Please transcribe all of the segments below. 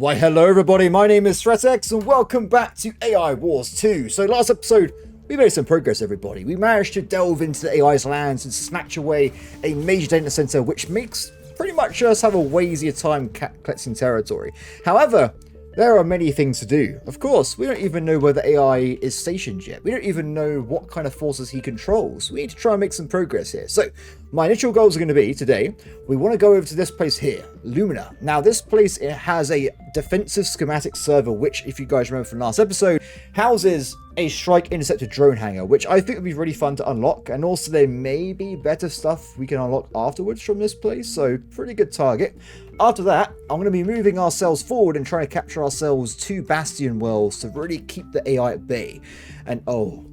Why hello everybody, my name is Threatx and welcome back to AI Wars 2. So last episode, we made some progress everybody. We managed to delve into the AI's lands and snatch away a major data center which makes pretty much us have a way easier time collecting territory. However, there are many things to do. Of course, we don't even know where the AI is stationed yet. We don't even know what kind of forces he controls. We need to try and make some progress here. So, my initial goals are going to be, today, we want to go over to this place here, Lumina. Now, this place, it has a defensive schematic server, which, if you guys remember from last episode, houses a strike interceptor drone hangar, which I think would be really fun to unlock. And also, there may be better stuff we can unlock afterwards from this place, so pretty good target. After that, I'm going to be moving ourselves forward and trying to capture ourselves 2 Bastion wells to really keep the AI at bay. And oh,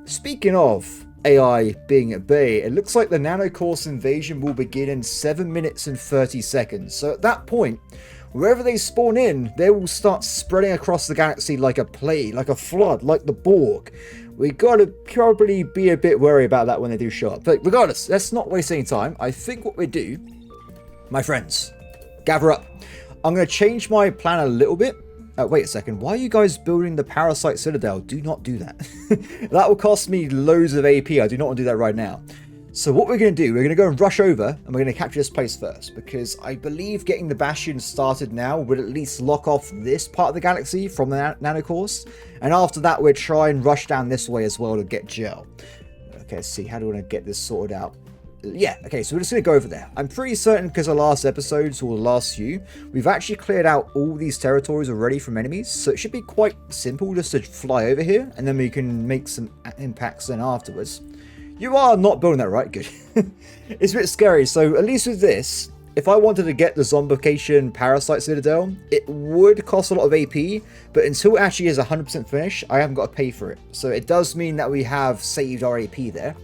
speaking of AI being at bay, it looks like the Nanocaust invasion will begin in 7 minutes and 30 seconds. So at that point, wherever they spawn in, they will start spreading across the galaxy like a plague, like a flood, like the Borg. We gotta probably be a bit wary about that when they do show up. But regardless, let's not waste any time. I think what we do, my friends, gather up. I'm going to change my plan a little bit. Wait a second. Why are you guys building the Parasite Citadel? Do not do that. That will cost me loads of AP. I do not want to do that right now. So what we're going to do, we're going to go and rush over and we're going to capture this place first. Because I believe getting the Bastion started now would at least lock off this part of the galaxy from the Nanocaust. And after that, we'll try and rush down this way as well to get gel. Okay, let's see. How do we want to get this sorted out? Yeah, okay, so we're just going to go over there. I'm pretty certain because of last episodes or the last few, we've actually cleared out all these territories already from enemies, so it should be quite simple just to fly over here, and then we can make some impacts then afterwards. You are not building that, right? Good. It's a bit scary, so at least with this, if I wanted to get the Zombification Parasite Citadel, it would cost a lot of AP, but until it actually is 100% finished, I haven't got to pay for it. So it does mean that we have saved our AP there.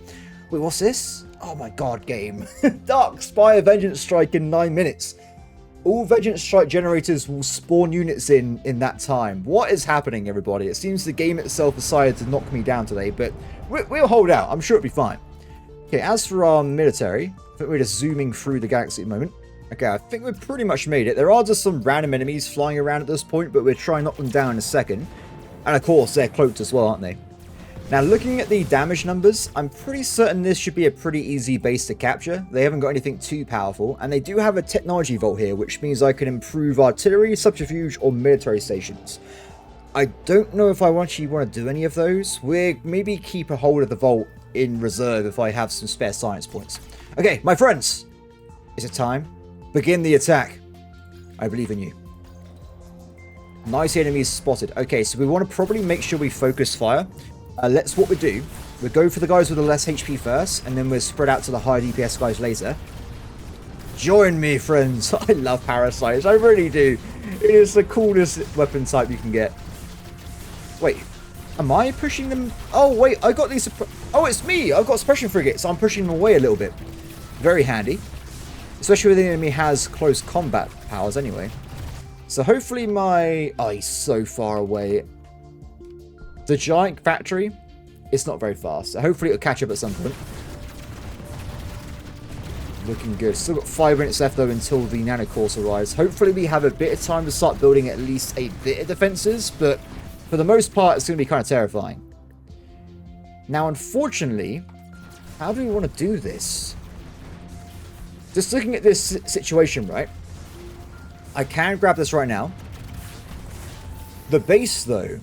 Wait, what's this? Oh my god, game. Dark Spire Vengeance Strike in 9 minutes. All Vengeance Strike generators will spawn units in that time. What is happening, everybody? It seems the game itself decided to knock me down today, but we'll hold out. I'm sure it'll be fine. Okay, as for our military, I think we're just zooming through the galaxy at the moment. Okay, I think we've pretty much made it. There are just some random enemies flying around at this point, but we'll try and knock them down in a second. And of course, they're cloaked as well, aren't they? Now, looking at the damage numbers, I'm pretty certain this should be a pretty easy base to capture. They haven't got anything too powerful, and they do have a technology vault here, which means I can improve artillery, subterfuge, or military stations. I don't know if I actually want to do any of those. We'll maybe keep a hold of the vault in reserve if I have some spare science points. Okay, my friends, is it time? Begin the attack. I believe in you. Nice enemies spotted. Okay, so we want to probably make sure we focus fire. What we do, we'll go for the guys with the less HP first, and then we'll spread out to the high DPS guys later. Join me, friends. I love Parasites. I really do. It is the coolest weapon type you can get. Wait, am I pushing them? Oh, wait, I got these... Oh, it's me. I've got suppression frigates, so I'm pushing them away a little bit. Very handy. Especially when the enemy has close combat powers anyway. So hopefully my... Oh, he's so far away. The giant factory, it's not very fast. So hopefully it'll catch up at some point. Looking good. Still got 5 minutes left though until the Nanocaust arrives. Hopefully we have a bit of time to start building at least a bit of defenses. But for the most part, it's going to be kind of terrifying. Now, unfortunately, how do we want to do this? Just looking at this situation, right? I can grab this right now. The base, though...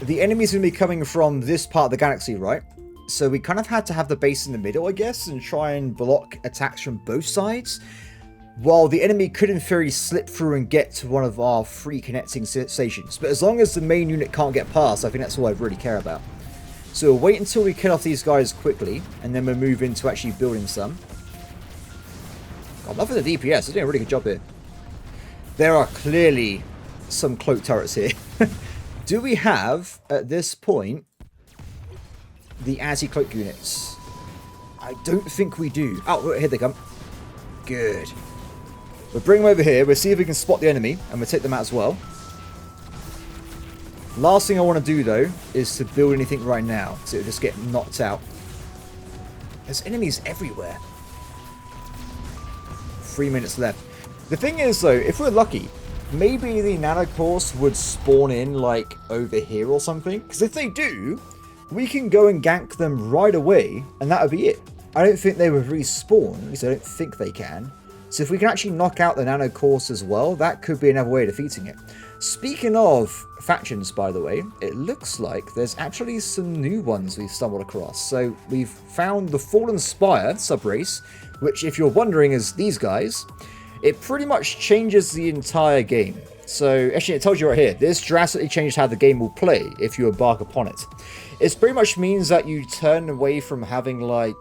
The enemy's going to be coming from this part of the galaxy, right? So we kind of had to have the base in the middle, I guess, and try and block attacks from both sides. While the enemy could, in theory, slip through and get to one of our 3 connecting stations. But as long as the main unit can't get past, I think that's all I really care about. So we'll wait until we kill off these guys quickly, and then we'll move into actually building some. God, love for the DPS. They're doing a really good job here. There are clearly some cloak turrets here. Do we have, at this point, the anti-cloak units? I don't think we do. Oh, here they come. Good. We'll bring them over here. We'll see if we can spot the enemy, and we'll take them out as well. Last thing I want to do, though, is to build anything right now, so it'll just get knocked out. There's enemies everywhere. 3 minutes left. The thing is, though, if we're lucky, maybe the Nanocaust would spawn in, like, over here or something. Because if they do, we can go and gank them right away, and that would be it. I don't think they would respawn, at least I don't think they can. So if we can actually knock out the Nanocaust as well, that could be another way of defeating it. Speaking of factions, by the way, it looks like there's actually some new ones we've stumbled across. So we've found the Fallen Spire subrace, which, if you're wondering, is these guys. It pretty much changes the entire game. So, actually, it tells you right here, this drastically changed how the game will play if you embark upon it. It pretty much means that you turn away from having, like,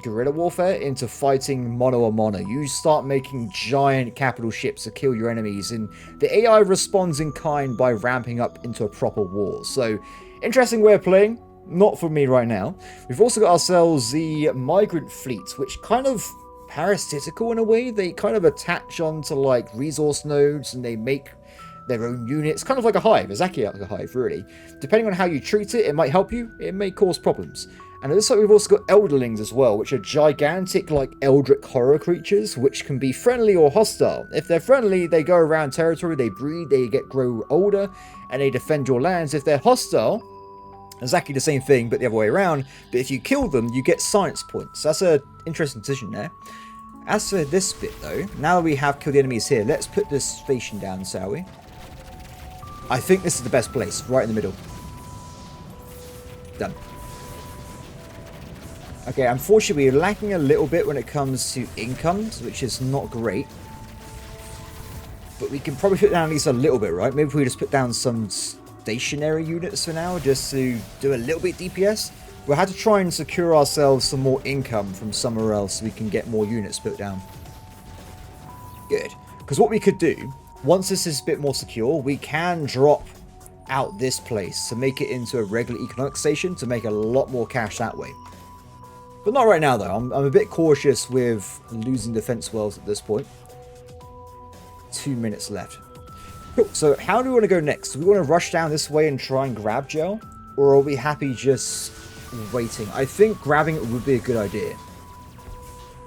guerrilla warfare into fighting mono a mono. You start making giant capital ships to kill your enemies, and the AI responds in kind by ramping up into a proper war. So, interesting way of playing. Not for me right now. We've also got ourselves the migrant fleet, which kind of parasitical in a way. They kind of attach onto like resource nodes and they make their own units, kind of like a hive, exactly like a hive really. Depending on how you treat it, it might help you, it may cause problems. And it looks like we've also got elderlings as well, which are gigantic like eldritch horror creatures, which can be friendly or hostile. If they're friendly, they go around territory, they breed, they grow older, and they defend your lands. If they're hostile, exactly the same thing, but the other way around. But if you kill them, you get science points. That's an interesting decision there. As for this bit, though, now that we have killed the enemies here, let's put this station down, shall we? I think this is the best place, right in the middle. Done. Okay, unfortunately, we're lacking a little bit when it comes to incomes, which is not great. But we can probably put down at least a little bit, right? Maybe if we just put down some stationary units for now, just to do a little bit DPS. We'll have to try and secure ourselves some more income from somewhere else so we can get more units put down. Good. Because what we could do, once this is a bit more secure, we can drop out this place to make it into a regular economic station to make a lot more cash that way. But not right now, though. I'm a bit cautious with losing defense wells at this point. 2 minutes left. Cool. So how do we want to go next? Do we want to rush down this way and try and grab gel? Or are we happy just waiting? I think grabbing it would be a good idea.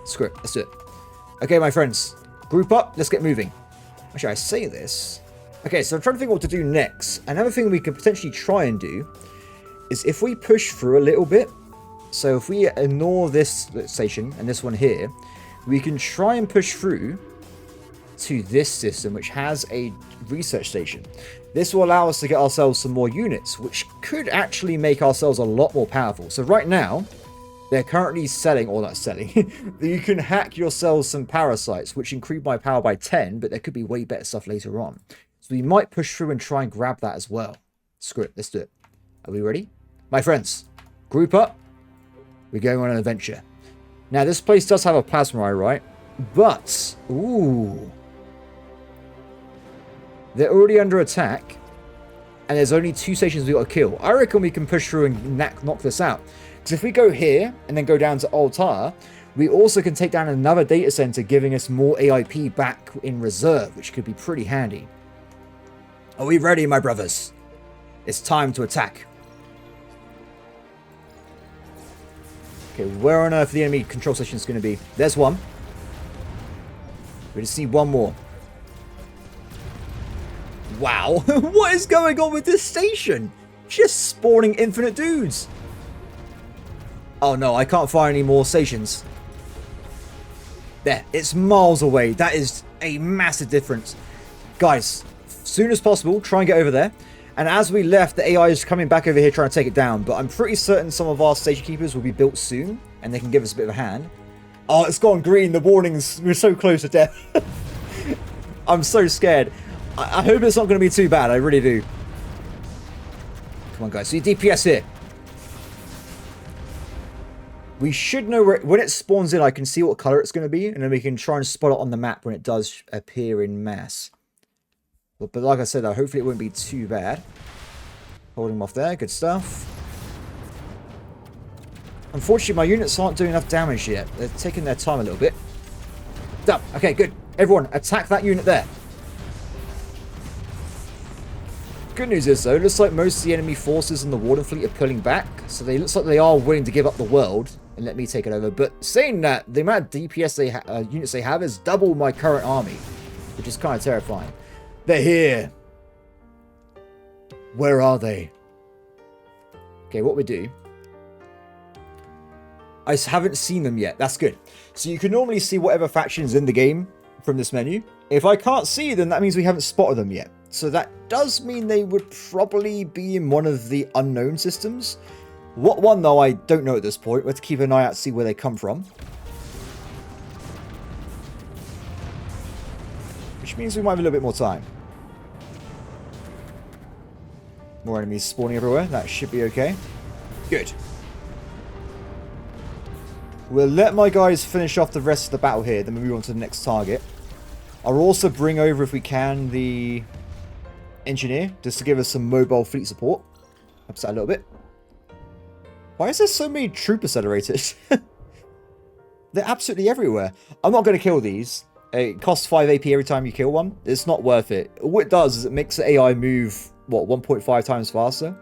Screw it. Let's do it. Okay, my friends. Group up. Let's get moving. Actually, I say this. Okay, so I'm trying to think what to do next. Another thing we could potentially try and do is if we push through a little bit. So if we ignore this station and this one here, we can try and push through to this system, which has a research station. This will allow us to get ourselves some more units, which could actually make ourselves a lot more powerful. So right now, they're currently selling, or not selling, you can hack yourselves some parasites, which increase my power by 10, but there could be way better stuff later on. So we might push through and try and grab that as well. Screw it, let's do it. Are we ready? My friends, group up. We're going on an adventure. Now, this place does have a plasma eye, right? But, ooh, they're already under attack, and there's only 2 stations we've got to kill. I reckon we can push through and knock this out. Because if we go here, and then go down to Altar, we also can take down another data center, giving us more AIP back in reserve, which could be pretty handy. Are we ready, my brothers? It's time to attack. Okay, where on earth the enemy control station is going to be? There's one. We just need one more. Wow, what is going on with this station? Just spawning infinite dudes. Oh no, I can't find any more stations. There, it's miles away. That is a massive difference. Guys, as soon as possible, try and get over there. And as we left, the AI is coming back over here trying to take it down. But I'm pretty certain some of our station keepers will be built soon, and they can give us a bit of a hand. Oh, it's gone green. The warnings, we're so close to death. I'm so scared. I hope it's not going to be too bad. I really do. Come on, guys. See DPS here. We should know where when it spawns in, I can see what color it's going to be, and then we can try and spot it on the map when it does appear in mass. But like I said, hopefully it won't be too bad. Holding him off there. Good stuff. Unfortunately, my units aren't doing enough damage yet. They're taking their time a little bit. Done. Okay, good. Everyone, attack that unit there. Good news is, though, it looks like most of the enemy forces in the Warden fleet are pulling back. So it looks like they are willing to give up the world and let me take it over. But saying that, the amount of DPS units they have is double my current army, which is kind of terrifying. They're here. Where are they? Okay, what we do... I haven't seen them yet. That's good. So you can normally see whatever faction's in the game from this menu. If I can't see them, that means we haven't spotted them yet. So that does mean they would probably be in one of the unknown systems. What one, though, I don't know at this point. We have to keep an eye out to see where they come from. Which means we might have a little bit more time. More enemies spawning everywhere. That should be okay. Good. We'll let my guys finish off the rest of the battle here, then we'll move on to the next target. I'll also bring over, if we can, the engineer, just to give us some mobile fleet support. Helps that a little bit. Why is there so many troop accelerators? They're absolutely everywhere. I'm not going to kill these. It costs 5 AP every time you kill one. It's not worth it. What it does is it makes the AI move, what, 1.5 times faster?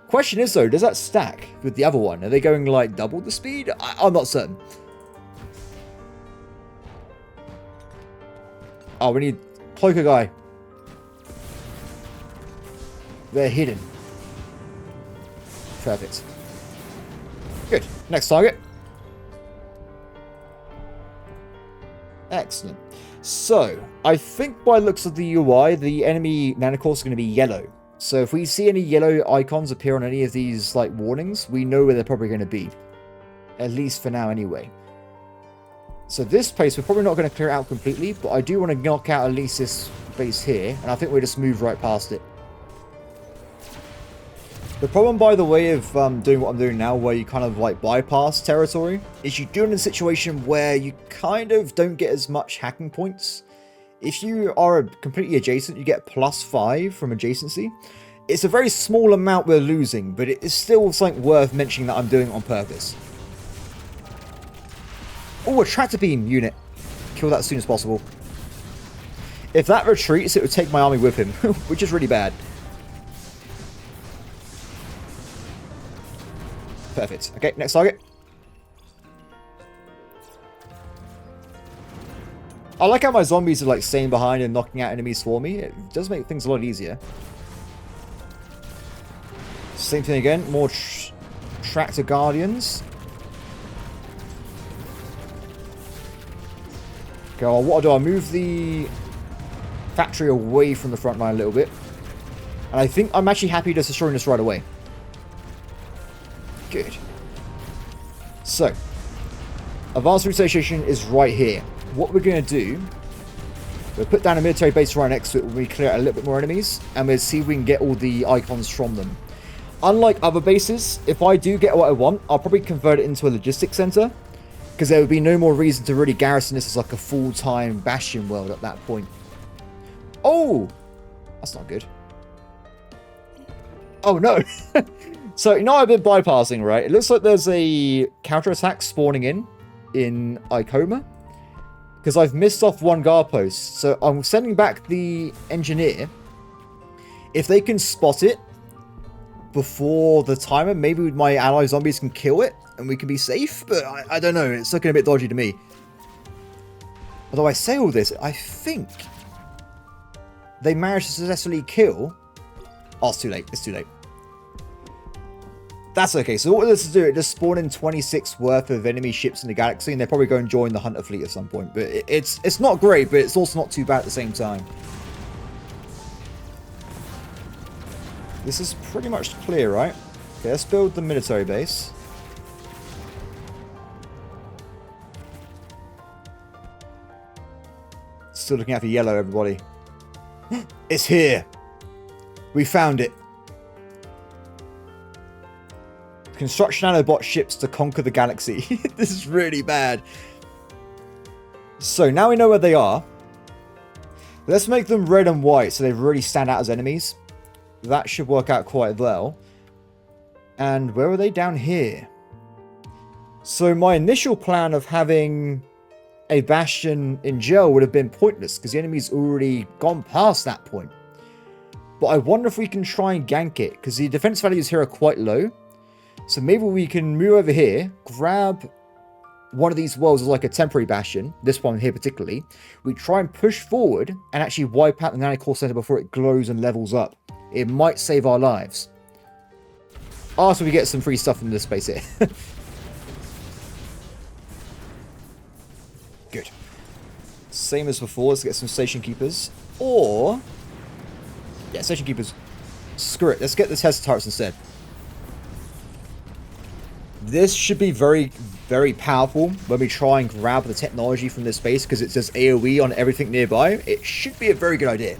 Question is, though, does that stack with the other one? Are they going, like, double the speed? I'm not certain. Oh, we need Cloaker Guy. They're hidden. Perfect. Good. Next target. Excellent. So, I think by looks of the UI, the enemy Nanocaust is going to be yellow. So if we see any yellow icons appear on any of these, like, warnings, we know where they're probably going to be. At least for now, anyway. So this place, we're probably not going to clear it out completely, but I do want to knock out at least this base here, and I think we'll just move right past it. The problem, by the way, of doing what I'm doing now, where you kind of, like, bypass territory, is you do it in a situation where you kind of don't get as much hacking points. If you are completely adjacent, you get +5 from adjacency. It's a very small amount we're losing, but it is still something worth mentioning that I'm doing on purpose. Oh, a tractor beam unit. Kill that as soon as possible. If that retreats, it would take my army with him, which is really bad. Perfect. Okay, next target. I like how my zombies are, like, staying behind and knocking out enemies for me. It does make things a lot easier. Same thing again. More tractor guardians. Okay, well, what I'll move the factory away from the front line a little bit. And I think I'm actually happy just destroying this right away. Good. So, advanced route station is right here. What we're going to do, we'll put down a military base right next to it when we clear out a little bit more enemies, and we'll see if we can get all the icons from them. Unlike other bases, if I do get what I want, I'll probably convert it into a logistics center, because there would be no more reason to really garrison this as like a full-time Bastion world at that point. Oh! That's not good. Oh, no! So, you know I've been bypassing, right? It looks like there's a counterattack spawning in Icoma. Because I've missed off one guard post. So I'm sending back the engineer. If they can spot it before the timer, maybe my ally zombies can kill it and we can be safe. But I don't know. It's looking a bit dodgy to me. Although I say all this, I think they managed to successfully kill... Oh, it's too late. It's too late. That's okay. So what this is do, it just spawn in 26 worth of enemy ships in the galaxy, and they're probably going to join the Hunter fleet at some point. But it's not great, but it's also not too bad at the same time. This is pretty much clear, right? Okay, let's build the military base. Still looking out for yellow, everybody. It's here. We found it. Construct nanobot ships to conquer the galaxy. This is really bad. So now we know where they are. Let's make them red and white so they really stand out as enemies. That should work out quite well. And where are they? Down here. So my initial plan of having a Bastion in jail would have been pointless because the enemy's already gone past that point. But I wonder if we can try and gank it because the defense values here are quite low. So maybe we can move over here, grab one of these worlds is like a temporary bastion, this one here particularly, we try and push forward and actually wipe out the Nanocaust center before it glows and levels up. It might save our lives. After we get some free stuff from this space here. Good. Same as before, let's get some station keepers. Or... yeah, station keepers. Screw it, let's get the Tesla turrets instead. This should be very, very powerful when we try and grab the technology from this space, because it says AoE on everything nearby. It should be a very good idea.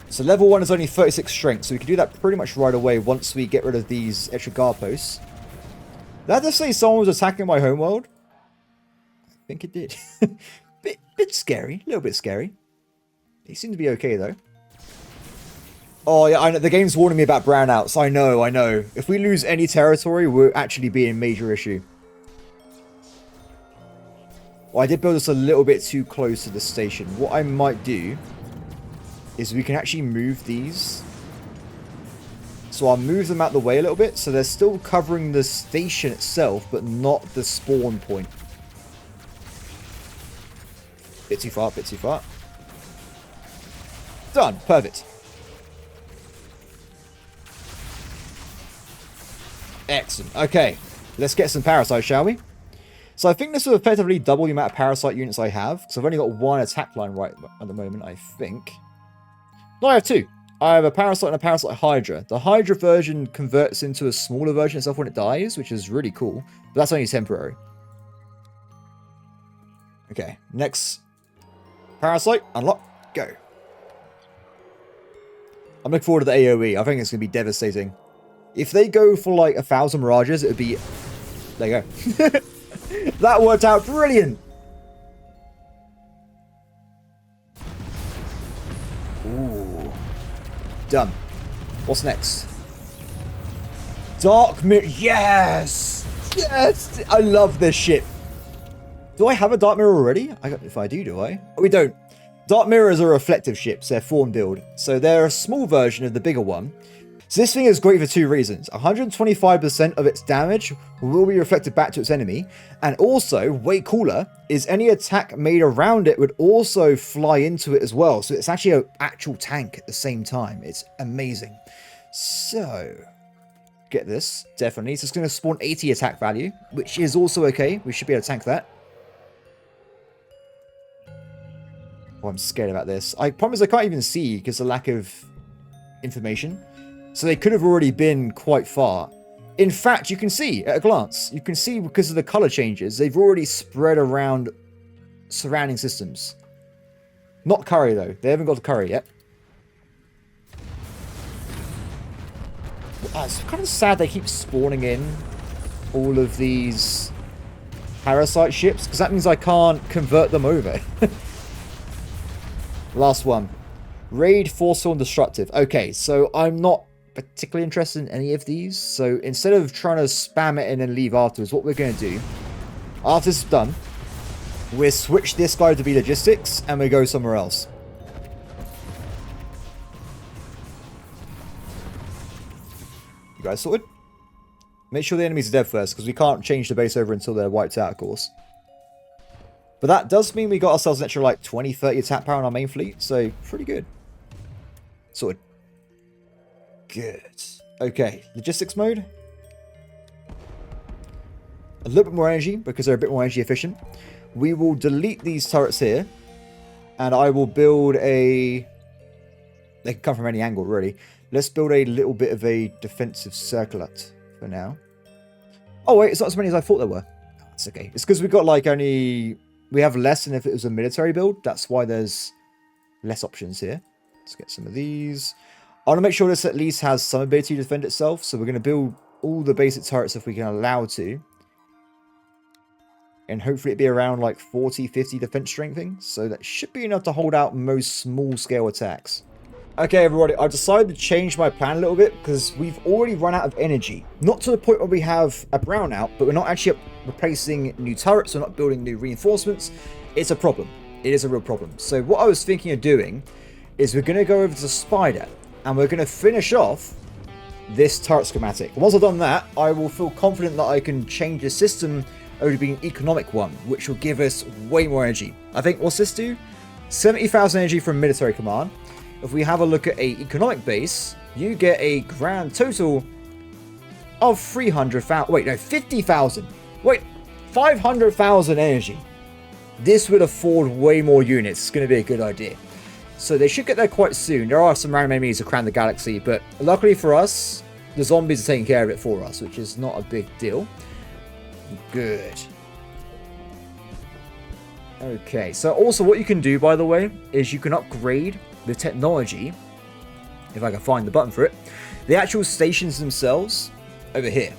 So level 1 is only 36 strength, so we can do that pretty much right away once we get rid of these extra guard posts. Did I just say someone was attacking my homeworld? I think it did. bit scary, a little bit scary. They seem to be okay though. Oh yeah, I know, the game's warning me about brownouts. I know. If we lose any territory, we'll actually be in major issue. Well, I did build this a little bit too close to the station. What I might do is we can actually move these. So I'll move them out the way a little bit, so they're still covering the station itself, but not the spawn point. Bit too far, bit too far. Done, perfect. Excellent. Okay, let's get some parasites, shall we? So I think this will effectively double the amount of parasite units I have, because I've only got one attack line right at the moment, I think. No, I have two. I have a parasite and a parasite Hydra. The Hydra version converts into a smaller version itself when it dies, which is really cool, but that's only temporary. Okay, next parasite, unlock, go. I'm looking forward to the AoE. I think it's going to be devastating. If they go for like 1,000 mirages, it would be... there you go. That worked out brilliant. Ooh. Done. What's next? Dark Mirror. Yes! Yes! I love this ship. Do I have a Dark Mirror already? If I do I? Oh, we don't. Dark Mirrors are reflective ships. They're form build. So they're a small version of the bigger one. So this thing is great for two reasons. 125% of its damage will be reflected back to its enemy. And also, way cooler, is any attack made around it would also fly into it as well. So it's actually an actual tank at the same time. It's amazing. So, get this, definitely. So it's going to spawn 80 attack value, which is also okay. We should be able to tank that. Oh, I'm scared about this. I promise I can't even see because of the lack of information. So they could have already been quite far. In fact, you can see at a glance. You can see because of the color changes, they've already spread around surrounding systems. Not curry though. They haven't got to curry yet. It's kind of sad they keep spawning in all of these parasite ships, because that means I can't convert them over. Last one. Raid, Forceful, and Destructive. Okay, so I'm not particularly interested in any of these. So instead of trying to spam it in and leave afterwards, what we're going to do, after this is done, we'll switch this guy to be logistics, and we go somewhere else. You guys sorted? Make sure the enemies are dead first, because we can't change the base over until they're wiped out, of course. But that does mean we got ourselves an extra like 20-30 attack power on our main fleet, so pretty good. Sorted. Good. Okay, logistics mode. A little bit more energy, because they're a bit more energy efficient. We will delete these turrets here, and I will build a... They can come from any angle, really. Let's build a little bit of a defensive circlet for now. Oh wait, it's not as many as I thought there were. It's okay. It's because we've got like only... We have less than if it was a military build. That's why there's less options here. Let's get some of these. I want to make sure this at least has some ability to defend itself. So we're going to build all the basic turrets if we can allow to. And hopefully it'd be around like 40-50 defense strengthening. So that should be enough to hold out most small-scale attacks. Okay, everybody, I've decided to change my plan a little bit because we've already run out of energy. Not to the point where we have a brownout, but we're not actually replacing new turrets, we're not building new reinforcements. It's a problem. It is a real problem. So what I was thinking of doing is we're going to go over to Spider, and we're going to finish off this turret schematic. Once I've done that, I will feel confident that I can change the system over to being an economic one, which will give us way more energy. I think, what's this do? 70,000 energy from military command. If we have a look at a economic base, you get a grand total of 300,000. Wait, no, 50,000. Wait, 500,000 energy. This would afford way more units. It's going to be a good idea. So they should get there quite soon. There are some random enemies around the galaxy, but luckily for us, the zombies are taking care of it for us, which is not a big deal. Good. Okay, so also what you can do, by the way, is you can upgrade the technology, if I can find the button for it, the actual stations themselves over here.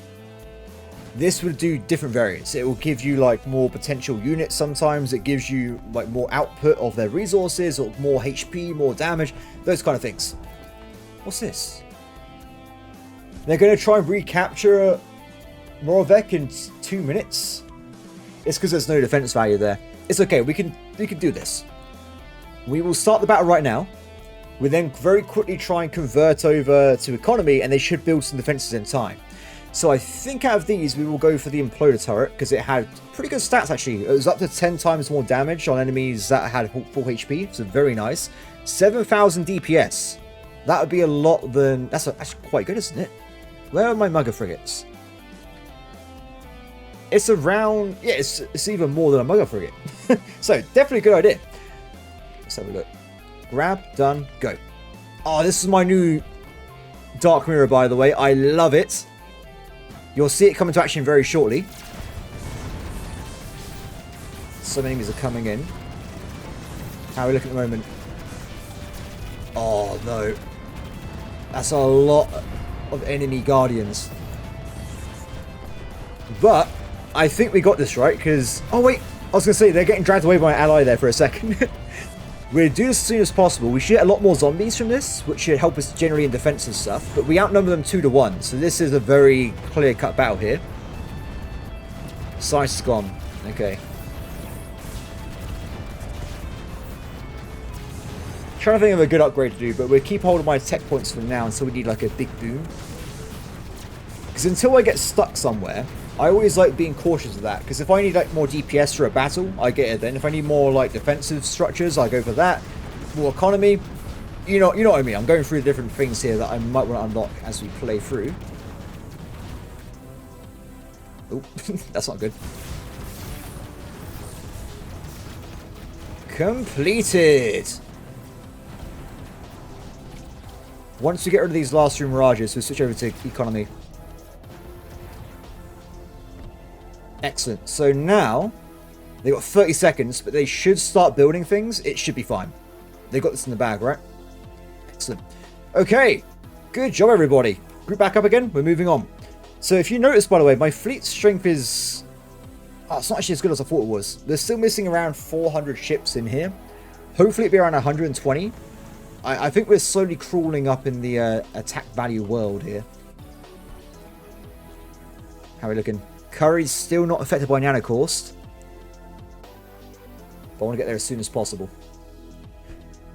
This would do different variants. It will give you like more potential units sometimes. It gives you like more output of their resources or more HP, more damage, those kind of things. What's this? They're going to try and recapture Moravec in 2 minutes. It's because there's no defense value there. It's okay. We can do this. We will start the battle right now. We then very quickly try and convert over to economy, and they should build some defenses in time. So I think out of these, we will go for the imploder turret, because it had pretty good stats, actually. It was up to 10 times more damage on enemies that had full HP, so very nice. 7,000 DPS. That would be a lot than... That's quite good, isn't it? Where are my mugger frigates? It's around... Yeah, it's even more than a mugger frigate. So, definitely a good idea. Let's have a look. Grab, done, go. Oh, this is my new Dark Mirror, by the way. I love it. You'll see it come into action very shortly. Some enemies are coming in. How are we looking at the moment? Oh, no. That's a lot of enemy guardians. But I think we got this right, because... Oh, wait. I was going to say, they're getting dragged away by my ally there for a second. We're going to do this as soon as possible. We should get a lot more zombies from this, which should help us generally in defense and stuff. But we outnumber them 2-1, so this is a very clear-cut battle here. Science is gone. Okay. Trying to think of a good upgrade to do, but we'll keep hold of my tech points for now until we need like a big boom. Because until I get stuck somewhere, I always like being cautious of that, because if I need like more DPS for a battle, I get it then. If I need more like defensive structures, I go for that. More economy, you know what I mean. I'm going through the different things here that I might want to unlock as we play through. Oh, that's not good. Completed. Once we get rid of these last room mirages, we'll switch over to economy. Excellent. So now, they've got 30 seconds, but they should start building things. It should be fine. They got this in the bag, right? Excellent. Okay. Good job, everybody. Group back up again. We're moving on. So if you notice, by the way, my fleet strength is... Oh, it's not actually as good as I thought it was. They're still missing around 400 ships in here. Hopefully it'll be around 120. I think we're slowly crawling up in the attack value world here. How are we looking? Curry's still not affected by Nanocaust. But I want to get there as soon as possible.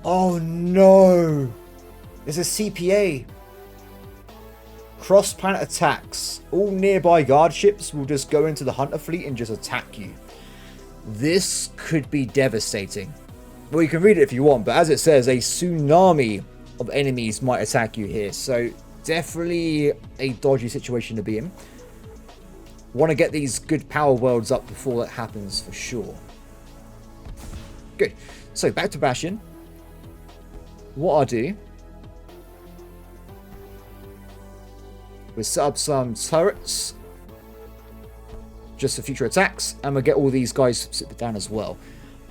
Oh no! There's a CPA. Cross-planet attacks. All nearby guard ships will just go into the hunter fleet and just attack you. This could be devastating. Well, you can read it if you want, but as it says, a tsunami of enemies might attack you here. So, definitely a dodgy situation to be in. Want to get these good power worlds up before that happens for sure. Good. So, back to Bastion. What I'll do... we'll set up some turrets. Just for future attacks. And we'll get all these guys sit down as well.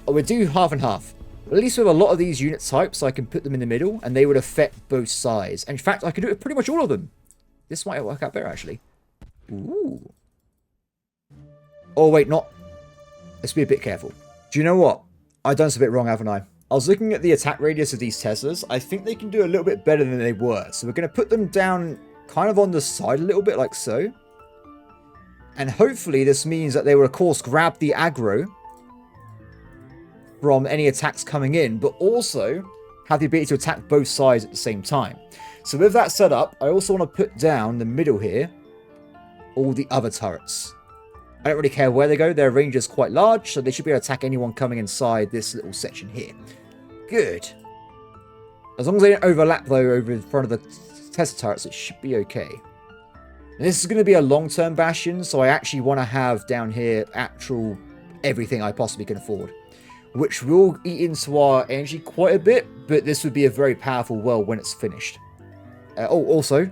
We'll do half and half. At least with a lot of these unit types, I can put them in the middle. And they would affect both sides. And in fact, I can do it with pretty much all of them. This might work out better, actually. Ooh. Oh, wait, not... Let's be a bit careful. Do you know what? I've done something a bit wrong, haven't I? I was looking at the attack radius of these Teslas. I think they can do a little bit better than they were. So we're going to put them down kind of on the side a little bit, like so. And hopefully this means that they will, of course, grab the aggro from any attacks coming in, but also have the ability to attack both sides at the same time. So with that set up, I also want to put down the middle here all the other turrets. I don't really care where they go. Their range is quite large, so they should be able to attack anyone coming inside this little section here. Good. As long as they don't overlap, though, over in front of the Tesla turrets, it should be okay. And this is going to be a long-term bastion, so I actually want to have down here actual everything I possibly can afford, which will eat into our energy quite a bit, but this would be a very powerful well when it's finished. Also,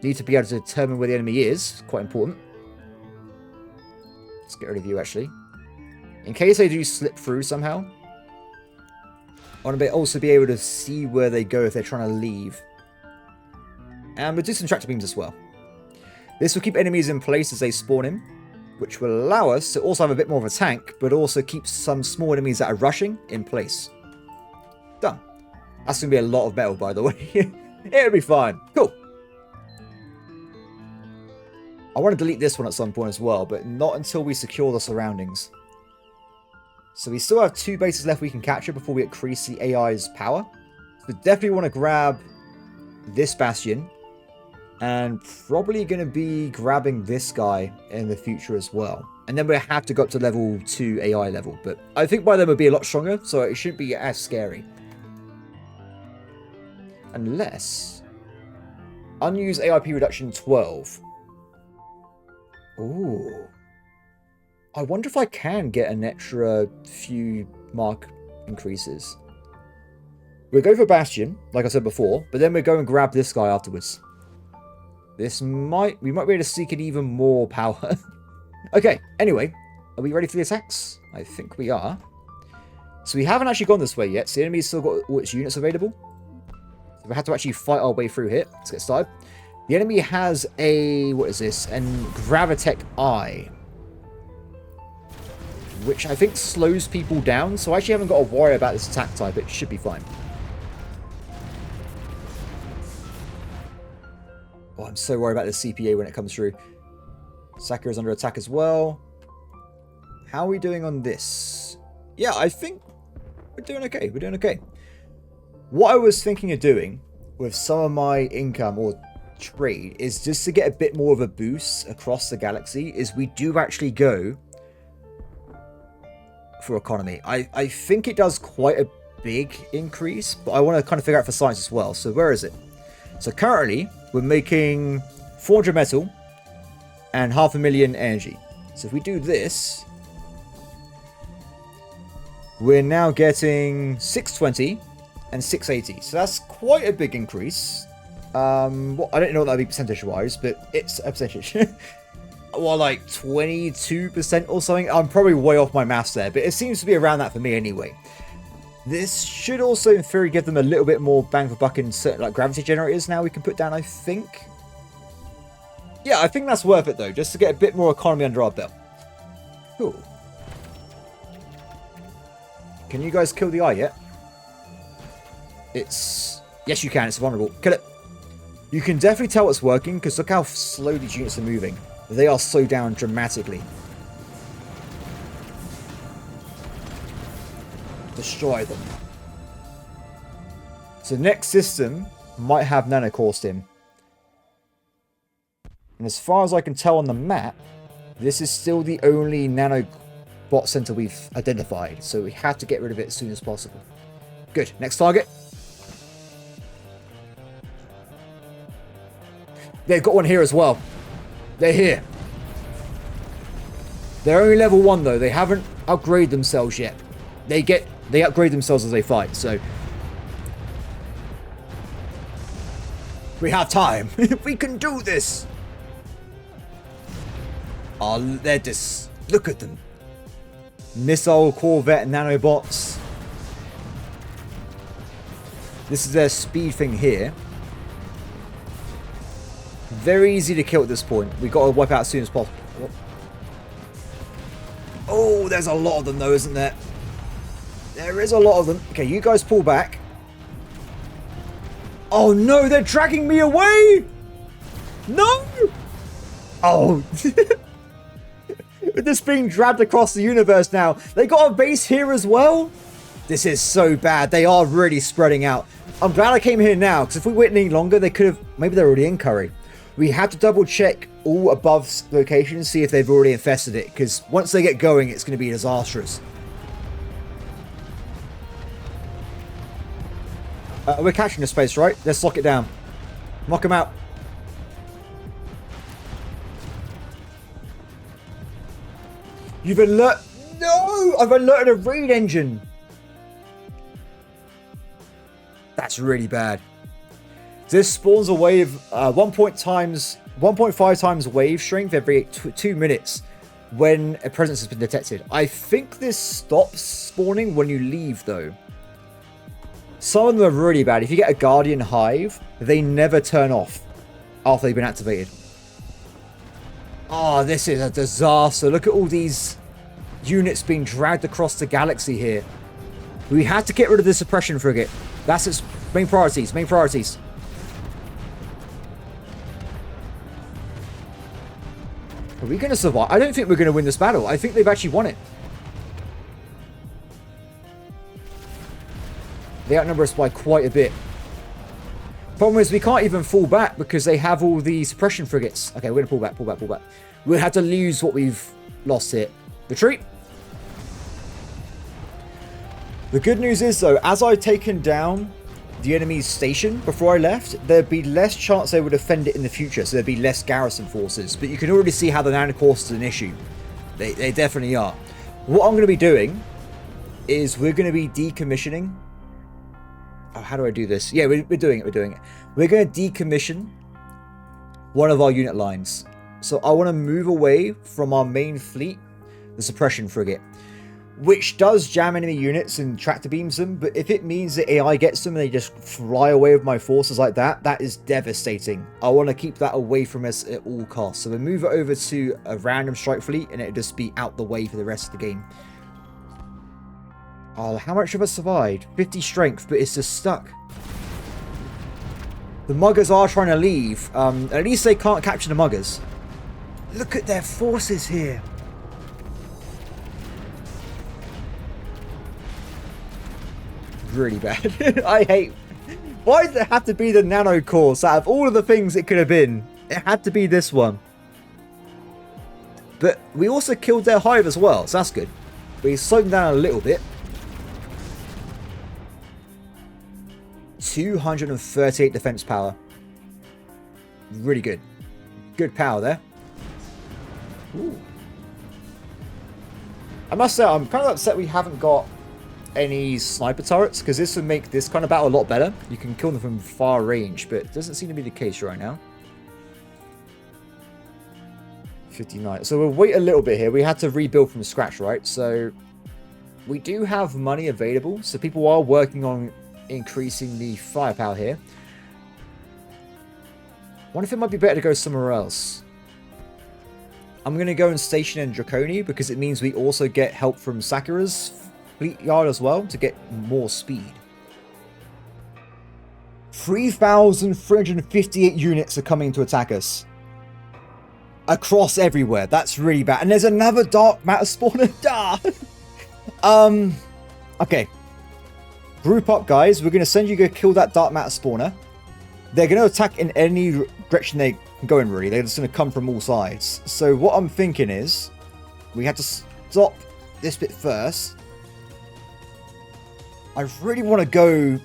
need to be able to determine where the enemy is. Quite important. Let's get rid of you, actually. In case they do slip through somehow, I want to also be able to see where they go if they're trying to leave. And we'll do some tractor beams as well. This will keep enemies in place as they spawn in, which will allow us to also have a bit more of a tank, but also keep some small enemies that are rushing in place. Done. That's going to be a lot of metal, by the way. It'll be fine. Cool. I want to delete this one at some point as well, but not until we secure the surroundings. So we still have 2 bases left we can capture before we increase the AI's power. So definitely want to grab this bastion. And probably going to be grabbing this guy in the future as well. And then we'll have to go up to level 2 AI level. But I think by then we'll be a lot stronger, so it shouldn't be as scary. Unless... unused AIP reduction 12. Ooh. I wonder if I can get an extra few mark increases. We'll go for Bastion, like I said before, but then we'll go and grab this guy afterwards. We might be able to seek it even more power. Okay, anyway, are we ready for the attacks? I think we are. So we haven't actually gone this way yet, so the enemy's still got all its units available. So we have to actually fight our way through here. Let's get started. The enemy has a, what is this? An Gravitech Eye, which I think slows people down, so I actually haven't got to worry about this attack type. It should be fine. Oh, I'm so worried about the CPA when it comes through. Sakura is under attack as well. How are we doing on this? Yeah, I think we're doing okay. We're doing okay. What I was thinking of doing with some of my income or trade is just to get a bit more of a boost across the galaxy is we do actually go for economy. I think it does quite a big increase, but I want to kind of figure out for science as well. So where is it? So currently we're making 400 metal and 500,000 energy. So if we do this, we're now getting 620 and 680. So that's quite a big increase. Well, I don't know what that'd be percentage wise, but it's a percentage. Well, like 22% or something. I'm probably way off my maths there, but it seems to be around that for me anyway. This should also, in theory, give them a little bit more bang for buck in certain like gravity generators now we can put down, I think. Yeah, I think that's worth it, though, just to get a bit more economy under our belt. Cool. Can you guys kill the eye yet? It's... yes, you can. It's vulnerable. Kill it. You can definitely tell it's working, because look how slow these units are moving. They are slowed down dramatically. Destroy them. So the next system might have Nanocaust in. And as far as I can tell on the map, this is still the only nanobot center we've identified. So we have to get rid of it as soon as possible. Good. Next target. They've got one here as well. They're here. They're only level 1 though. They haven't upgraded themselves yet. They upgrade themselves as they fight, so we have time. We can do this. Oh, they're just... look at them. Missile, Corvette, nanobots. This is their speed thing here. Very easy to kill at this point. We've got to wipe out as soon as possible. Oh, there's a lot of them though, isn't there? There is a lot of them. Okay, you guys pull back. Oh no, they're dragging me away! No! Oh. With this being dragged across the universe now. They got a base here as well? This is so bad. They are really spreading out. I'm glad I came here now, because if we waited any longer, they could have... Maybe they're already in Curry. We have to double check all above locations, see if they've already infested it, because once they get going, it's going to be disastrous. We're catching the space, right? Let's lock it down. Knock them out. You've alerted... No! I've alerted a raid engine. That's really bad. This spawns a wave 1.5 times wave strength every 2 minutes when a presence has been detected. I think this stops spawning when you leave, though. Some of them are really bad. If you get a Guardian Hive, they never turn off after they've been activated. Oh, this is a disaster. Look at all these units being dragged across the galaxy here. We had to get rid of the suppression frigate. That's its main priorities. Main priorities. Are we going to survive? I don't think we're going to win this battle. I think they've actually won it. They outnumber us by quite a bit. Problem is, we can't even fall back because they have all the suppression frigates. Okay, we're going to pull back, pull back, pull back. We'll have to lose what we've lost here. Retreat. The good news is, though, as I've taken down the enemy's station before I left, there'd be less chance they would defend it in the future, so there'd be less garrison forces. But you can already see how the Nanocaust is an issue. They definitely are. What I'm going to be doing is we're going to be decommissioning... Oh, how do I do this? Yeah, we're doing it, we're doing it. We're going to decommission one of our unit lines. So I want to move away from our main fleet, the suppression frigate, which does jam enemy units and tractor beams them, but if it means that AI gets them and they just fly away with my forces like that, that is devastating. I want to keep that away from us at all costs. So we'll move it over to a random strike fleet and it'll just be out the way for the rest of the game. Oh, how much of us survived? 50 strength, but it's just stuck. The muggers are trying to leave. At least they can't capture the muggers. Look at their forces here. Really bad. I hate... Why does it have to be the Nanocaust out of all of the things it could have been? It had to be this one. But we also killed their hive as well, so that's good. We slowed them down a little bit. 238 defense power. Really good. Good power there. Ooh. I must say, I'm kind of upset we haven't got any sniper turrets, because this would make this kind of battle a lot better. You can kill them from far range, but it doesn't seem to be the case right now. 59. So we'll wait a little bit here. We had to rebuild from scratch, right? So we do have money available, so people are working on increasing the firepower here. I wonder if it might be better to go somewhere else. I'm going to go and station in Draconi because it means we also get help from Sakura's fleet yard as well to get more speed. 3,358 units are coming to attack us. Across everywhere. That's really bad. And there's another dark matter spawner. Okay. Group up, guys. We're going to send you to go kill that dark matter spawner. They're going to attack in any direction they can go in, really. They're just going to come from all sides. So what I'm thinking is we have to stop this bit first. I really want to go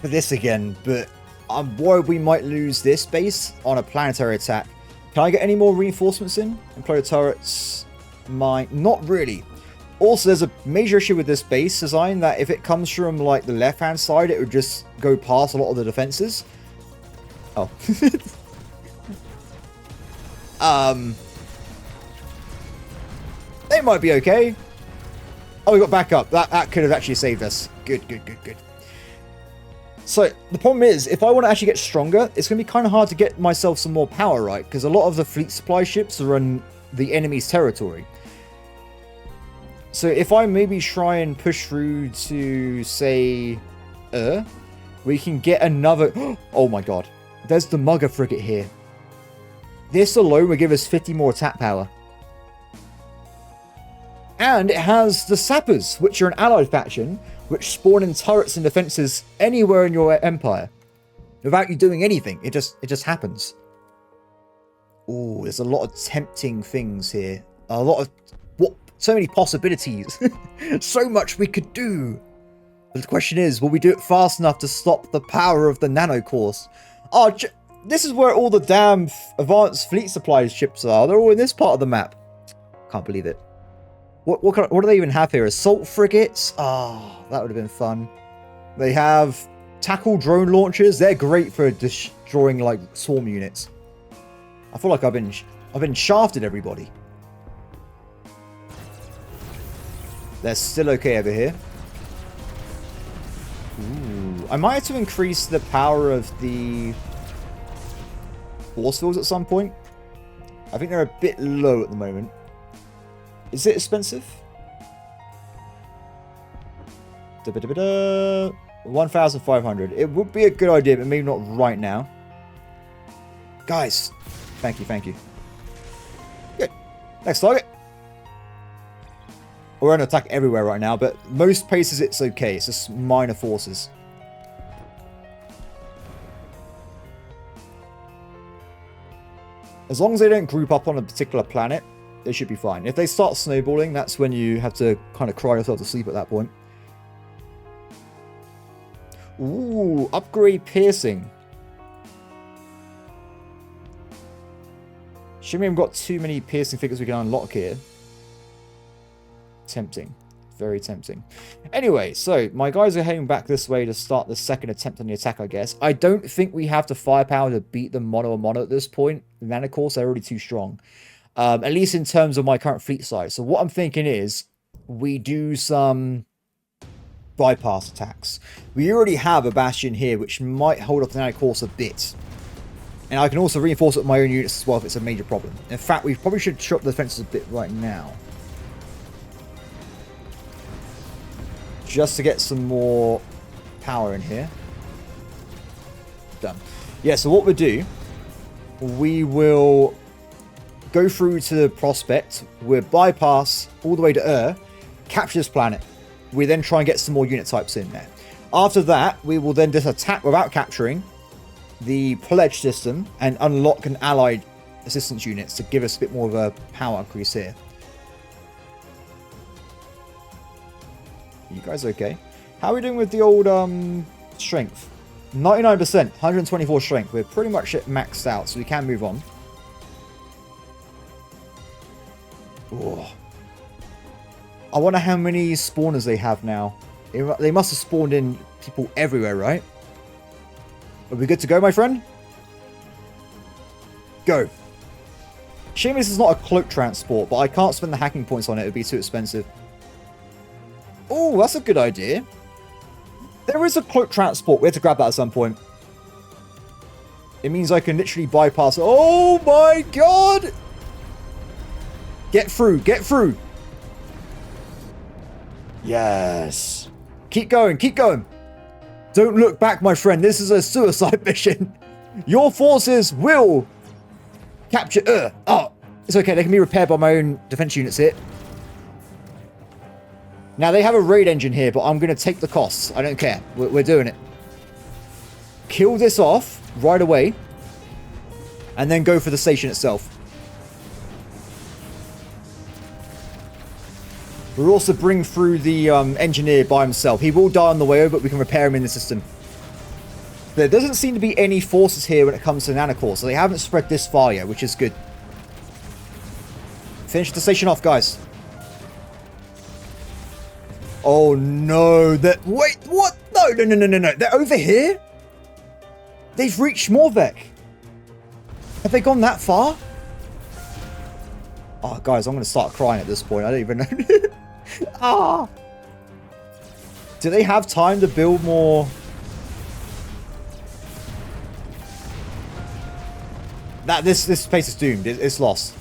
for this again, but I'm worried we might lose this base on a planetary attack. Can I get any more reinforcements in? Employer turrets? Not really. Also, there's a major issue with this base design that if it comes from like the left-hand side, it would just go past a lot of the defenses. Oh. They might be okay. Oh, we got backup. That could have actually saved us. Good, good, good, good. So, the problem is, if I want to actually get stronger, it's going to be kind of hard to get myself some more power, right? Because a lot of the fleet supply ships are in the enemy's territory. So, if I maybe try and push through to, say, we can get another... Oh my god. There's the Mugger frigate here. This alone will give us 50 more attack power. And it has the Sappers, which are an allied faction, which spawn in turrets and defenses anywhere in your empire without you doing anything. It just happens. Ooh, there's a lot of tempting things here. A lot of so many possibilities. So much we could do. But the question is, will we do it fast enough to stop the power of the Nanocaust? Oh, this is where all the damn advanced fleet supplies ships are. They're all in this part of the map. Can't believe it. What do they even have here? Assault frigates? Ah, that would have been fun. They have tackle drone launchers. They're great for destroying like swarm units. I feel like I've been shafted, everybody. They're still okay over here. Ooh, I might have to increase the power of the force fields at some point. I think they're a bit low at the moment. Is it expensive? 1,500. It would be a good idea, but maybe not right now. Guys, thank you, thank you. Good. Next target. We're on attack everywhere right now, but most places it's okay. It's just minor forces. As long as they don't group up on a particular planet, they should be fine. If they start snowballing, that's when you have to kind of cry yourself to sleep at that point. Ooh, upgrade piercing. Shouldn't we have got too many piercing figures we can unlock here? Tempting. Very tempting. Anyway, so my guys are heading back this way to start the second attempt on the attack, I guess. I don't think we have the firepower to beat them mono-a-mono at this point. The Nanocaust, they're already too strong. At least in terms of my current fleet size. So what I'm thinking is we do some bypass attacks. We already have a bastion here, which might hold off the Nanocaust a bit. And I can also reinforce it with my own units as well if it's a major problem. In fact, we probably should shut the defenses a bit right now. Just to get some more power in here. Done. Yeah, so what we'll do, we will go through to the prospect, we'll bypass all the way to capture this planet. We then try and get some more unit types in there. After that, we will then just attack without capturing the pledge system and unlock an allied assistance units to give us a bit more of a power increase here. You guys okay? How are we doing with the old strength? 99%, 124 strength. We're pretty much maxed out, so we can move on. Oh. I wonder how many spawners they have now. They must have spawned in people everywhere, right? Are we good to go, my friend? Go. Shame this is not a cloak transport, but I can't spend the hacking points on it. It would be too expensive. Oh, that's a good idea. There is a cloak transport. We have to grab that at some point. It means I can literally bypass. Oh my god! Get through. Get through. Yes. Keep going. Keep going. Don't look back, my friend. This is a suicide mission. Your forces will capture... Oh, it's okay. They can be repaired by my own defense units here. Now, they have a raid engine here, but I'm going to take the costs. I don't care. We're doing it. Kill this off right away. And then go for the station itself. We'll also bring through the engineer by himself. He will die on the way over, but we can repair him in the system. There doesn't seem to be any forces here when it comes to Nanocaust, so they haven't spread this far yet, which is good. Finish the station off, guys. Oh no, wait, what? No. They're over here? They've reached Morvek. Have they gone that far? Oh, guys, I'm going to start crying at this point. I don't even know. Ah. Do they have time to build more? This place is doomed. It's lost.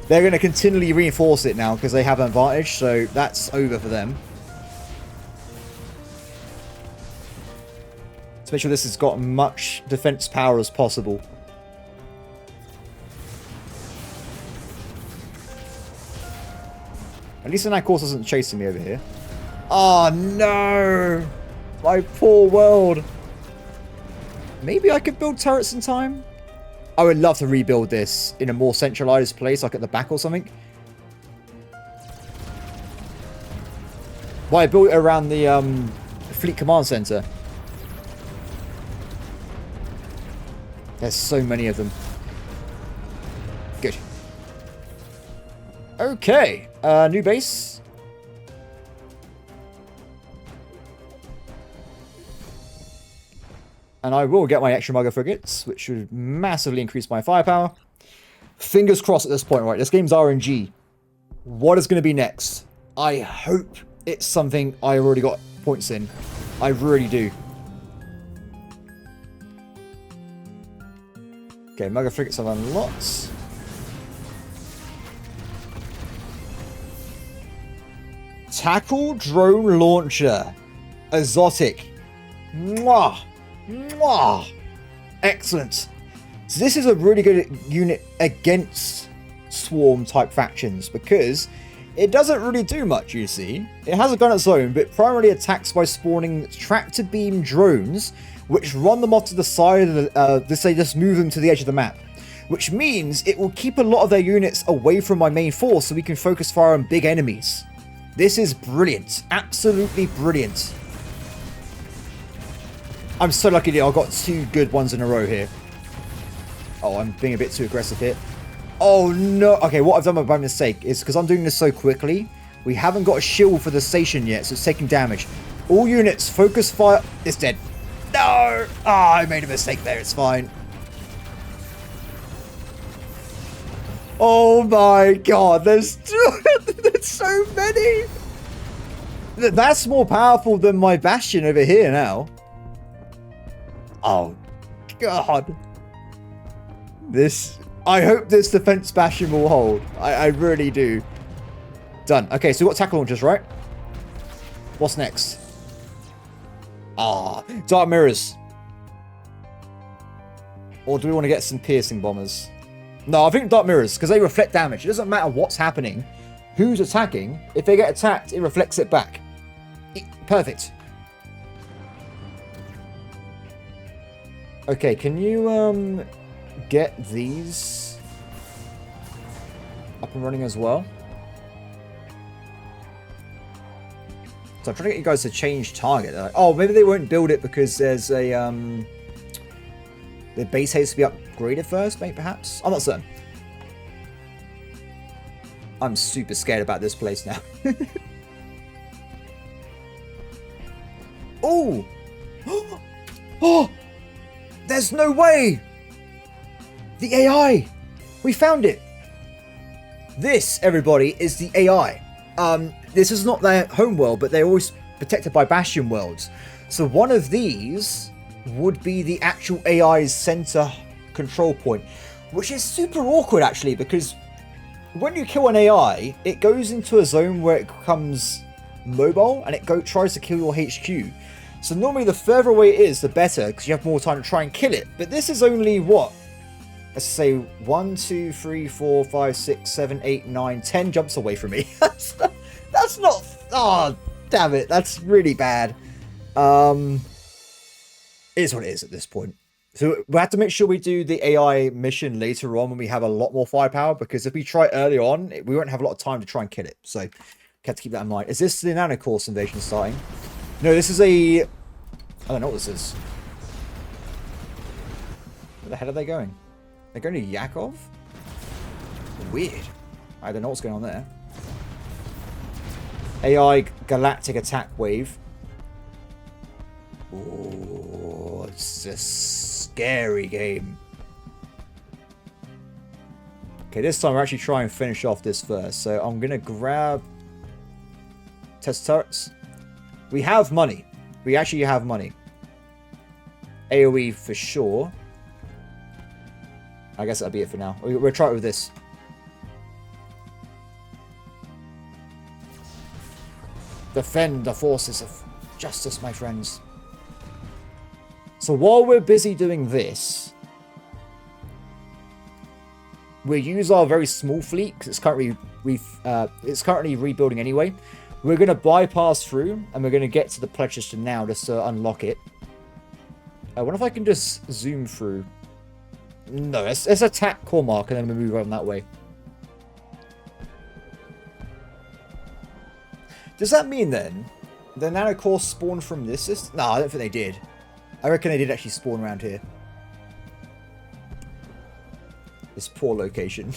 They're going to continually reinforce it now because they have an advantage, so that's over for them. Let's make sure this has got much defense power as possible. At least the Nanocaust isn't chasing me over here. Oh no! My poor world. Maybe I could build turrets in time? I would love to rebuild this in a more centralized place, like at the back or something. Well, I built it around the Fleet Command Center. There's so many of them. Good. Okay. New base. And I will get my extra mugger frigates, which should massively increase my firepower. Fingers crossed at this point, right? This game's RNG. What is going to be next? I hope it's something I already got points in. I really do. Okay, mugger frigates have unlocked. Tackle drone launcher. Exotic. Mwah. Mwah. Excellent. So this is a really good unit against swarm type factions because it doesn't really do much, you see. It has a gun of its own, but primarily attacks by spawning tractor beam drones, which run them off to the side of the, they just move them to the edge of the map. Which means it will keep a lot of their units away from my main force so we can focus fire on big enemies. This is brilliant. Absolutely brilliant. I'm so lucky that I got 2 good ones in a row here. Oh, I'm being a bit too aggressive here. Oh no. Okay, what I've done by mistake is because I'm doing this so quickly, we haven't got a shield for the station yet, so it's taking damage. All units, focus fire. It's dead. No! Ah, I made a mistake there. It's fine. Oh my god, there's so many. That's more powerful than my bastion over here now. Oh god. I hope this defense bastion will hold. I really do. Done. Okay, so we've got tackle launchers, right? What's next? Ah, dark mirrors. Or do we want to get some piercing bombers? No, I think dark mirrors, because they reflect damage. It doesn't matter what's happening, who's attacking. If they get attacked, it reflects it back. Perfect. Okay, can you get these up and running as well? So I'm trying to get you guys to change target. Like, oh, maybe they won't build it because there's a the base has to be upgraded first, maybe perhaps. I'm not certain. I'm super scared about this place now. Oh! Oh! There's no way! The AI! We found it! This, everybody, is the AI. This is not their home world, but they're always protected by Bastion worlds. So one of these would be the actual AI's center control point, which is super awkward, actually, because when you kill an AI, it goes into a zone where it becomes mobile, and it tries to kill your HQ. So normally the further away it is, the better, because you have more time to try and kill it. But this is only, what? Let's say 1, 2, 3, 4, 5, 6, 7, 8, 9, 10 jumps away from me. That's not... Oh, damn it. That's really bad. It is what it is at this point. So we have to make sure we do the AI mission later on when we have a lot more firepower, because if we try early on, we won't have a lot of time to try and kill it. So we have to keep that in mind. Is this the Nanocaust invasion starting? No, this is a... I don't know what this is. Where the hell are they going? They're going to Yakov? Weird. I don't know what's going on there. AI Galactic attack wave. Oh, it's a scary game. Okay, this time we're actually trying to finish off this first. So I'm going to grab test turrets. We have money. We actually have money. AoE for sure. I guess that'll be it for now. We'll try it with this. Defend the forces of justice, my friends. So while we're busy doing this, we'll use our very small fleet because it's currently rebuilding anyway. We're going to bypass through, and we're going to get to the pledge system now just to unlock it. I wonder if I can just zoom through. No, let's attack Cormac, and then we'll move on that way. Does that mean, then, the Nanocaust spawned from this system? No, I don't think they did. I reckon they did actually spawn around here. This poor location.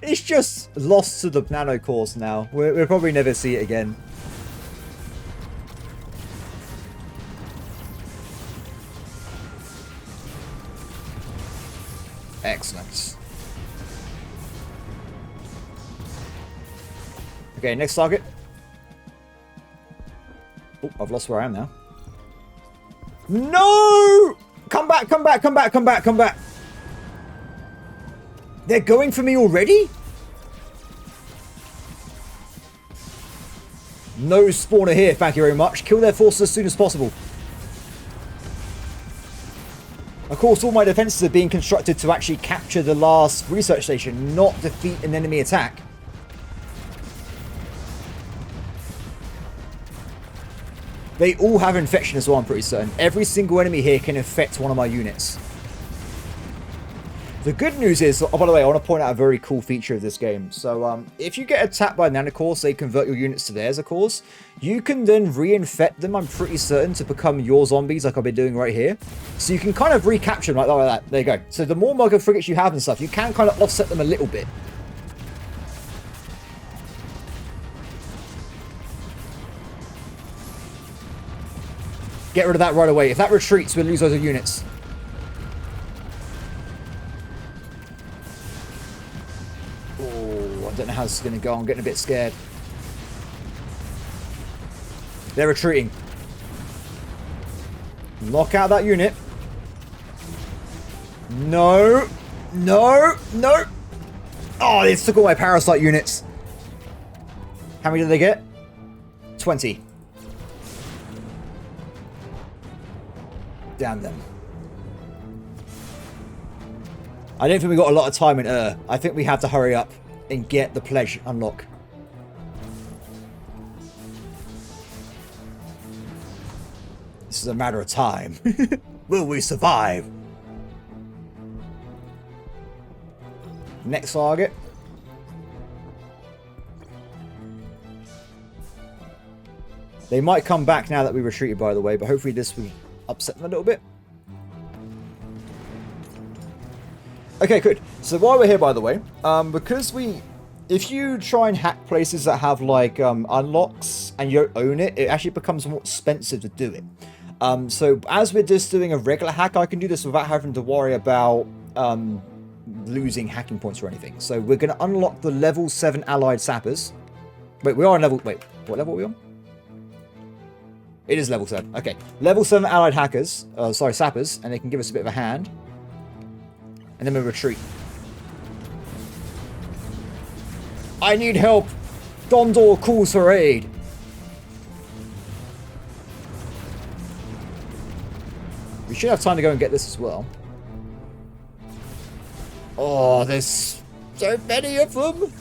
It's just lost to the Nanocaust now. We'll probably never see it again. Excellent. Okay, next target. Oh, I've lost where I am now. No! Come back, come back, come back, come back, come back. They're going for me already? No spawner here, thank you very much. Kill their forces as soon as possible. Of course, all my defenses are being constructed to actually capture the last research station, not defeat an enemy attack. They all have infection as well, I'm pretty certain. Every single enemy here can infect one of my units. The good news is, oh, by the way, I want to point out a very cool feature of this game. So, if you get attacked by Nanocaust, they convert your units to theirs, of course. You can then reinfect them, I'm pretty certain, to become your zombies, like I've been doing right here. So you can kind of recapture them like that. There you go. So the more Mugger frigates you have and stuff, you can kind of offset them a little bit. Get rid of that right away. If that retreats, we'll lose those units. I don't know how this is going to go. I'm getting a bit scared. They're retreating. Knock out that unit. No. No. No. Oh, they took all my parasite units. How many did they get? 20. Damn them. I don't think we got a lot of time in I think we have to hurry up and get the pledge unlock. This is a matter of time. Will we survive? Next target. They might come back now that we retreated, by the way, but hopefully this will upset them a little bit. Okay, good. So while we're here, by the way, because if you try and hack places that have like unlocks and you don't own it, it actually becomes more expensive to do it. So as we're just doing a regular hack, I can do this without having to worry about losing hacking points or anything. So we're going to unlock the level 7 allied sappers. Wait, we are on level... Wait, what level are we on? It is level 7. Okay. Level 7 allied hackers. Sorry, sappers. And they can give us a bit of a hand. And then we retreat. I need help. Gondor calls for aid. We should have time to go and get this as well. Oh, there's so many of them.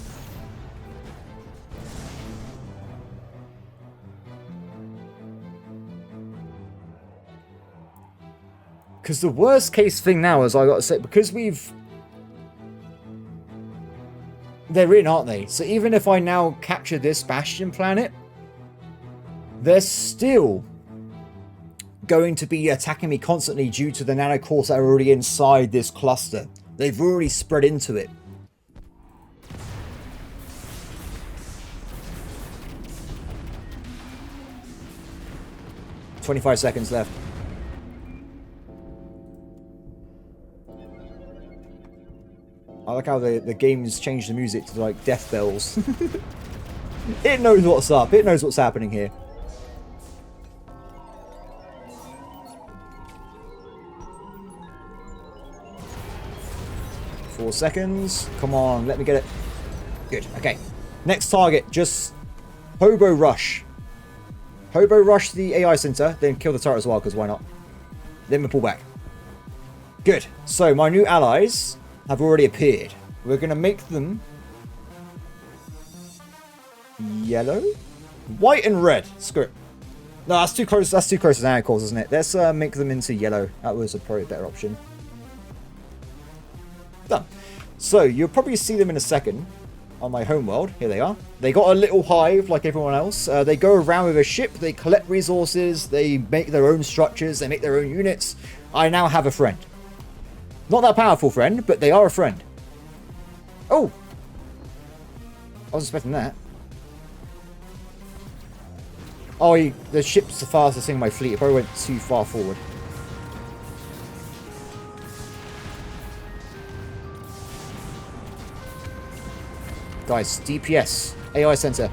Because the worst case thing now is, I got to say, because they're in, aren't they? So even if I now capture this Bastion planet, they're still going to be attacking me constantly due to the Nanocaust that are already inside this cluster. They've already spread into it. "25 seconds left. I like how the game's changed the music to like death bells. It knows what's up. It knows what's happening here. "4 seconds. Come on, let me get it. Good. Okay. Next target, just Hobo Rush. Hobo Rush the AI center, then kill the turret as well, because why not? Then we pull back. Good. So my new allies have already appeared. We're going to make them... yellow? White and red. Screw it. No, that's too close. That's too close to Nanocaust, isn't it? Let's make them into yellow. That was probably a better option. Done. So, you'll probably see them in a second on my homeworld. Here they are. They got a little hive like everyone else. They go around with a ship. They collect resources. They make their own structures. They make their own units. I now have a friend. Not that powerful friend, but they are a friend. Oh! I wasn't expecting that. Oh, the ship's the fastest thing in my fleet. It probably went too far forward. Guys, DPS. AI center.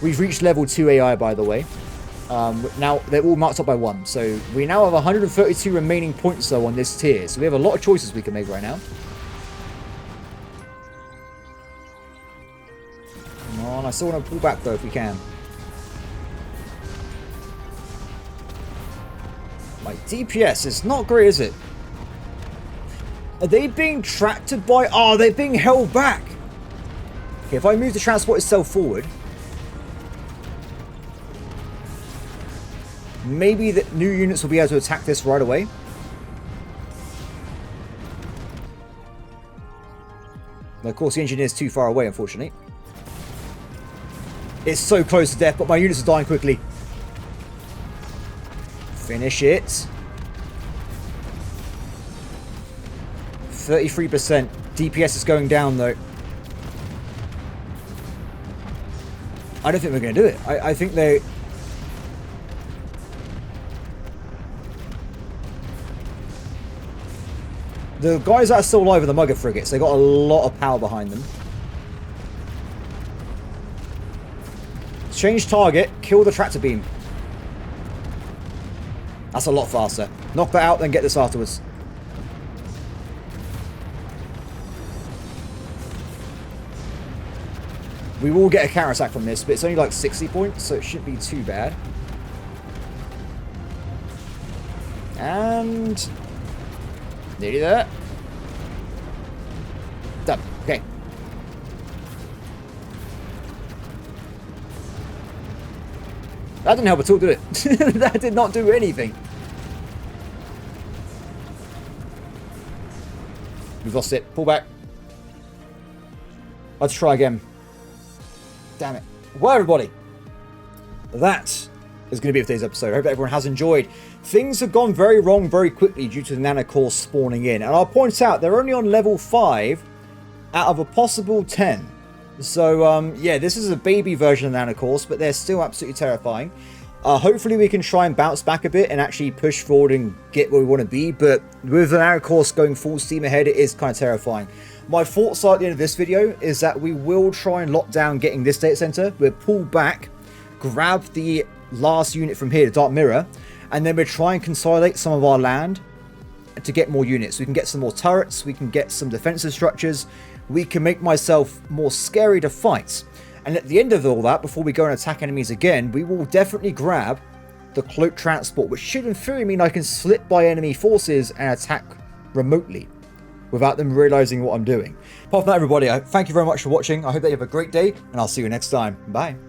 We've reached level 2 AI, by the way. Now, they're all marked up by 1. So, we now have 132 remaining points, though, on this tier. So, we have a lot of choices we can make right now. Come on, I still want to pull back, though, if we can. My DPS is not great, is it? Are they being tracked by... Oh, they're being held back. Okay, if I move the transport itself forward... Maybe the new units will be able to attack this right away. But of course, the engineer's too far away, unfortunately. It's so close to death, but my units are dying quickly. Finish it. 33%. DPS is going down, though. I don't think we're going to do it. I think they... The guys that are still alive are the Mugger frigates. They got a lot of power behind them. Change target. Kill the tractor beam. That's a lot faster. Knock that out, then get this afterwards. We will get a counter attack from this, but it's only like 60 points, so it shouldn't be too bad. And... nearly there. Done. Okay. That didn't help at all, did it? That did not do anything. We've lost it. Pull back. Let's try again. Damn it. Well, everybody, that is going to be it for today's episode. I hope that everyone has enjoyed. Things have gone very wrong very quickly due to the Nanocaust spawning in. And I'll point out, they're only on level 5 out of a possible 10. So, yeah, this is a baby version of Nanocaust, but they're still absolutely terrifying. Hopefully we can try and bounce back a bit and actually push forward and get where we want to be. But with the Nanocaust going full steam ahead, it is kind of terrifying. My thoughts are at the end of this video is that we will try and lock down getting this data center. We'll pull back, grab the last unit from here, the Dark Mirror, and then we'll try and consolidate some of our land to get more units. We can get some more turrets, we can get some defensive structures, we can make myself more scary to fight. And at the end of all that, before we go and attack enemies again, we will definitely grab the cloak transport, which should in theory mean I can slip by enemy forces and attack remotely without them realizing what I'm doing. Apart from that, everybody, thank you very much for watching. I hope that you have a great day, and I'll see you next time. Bye.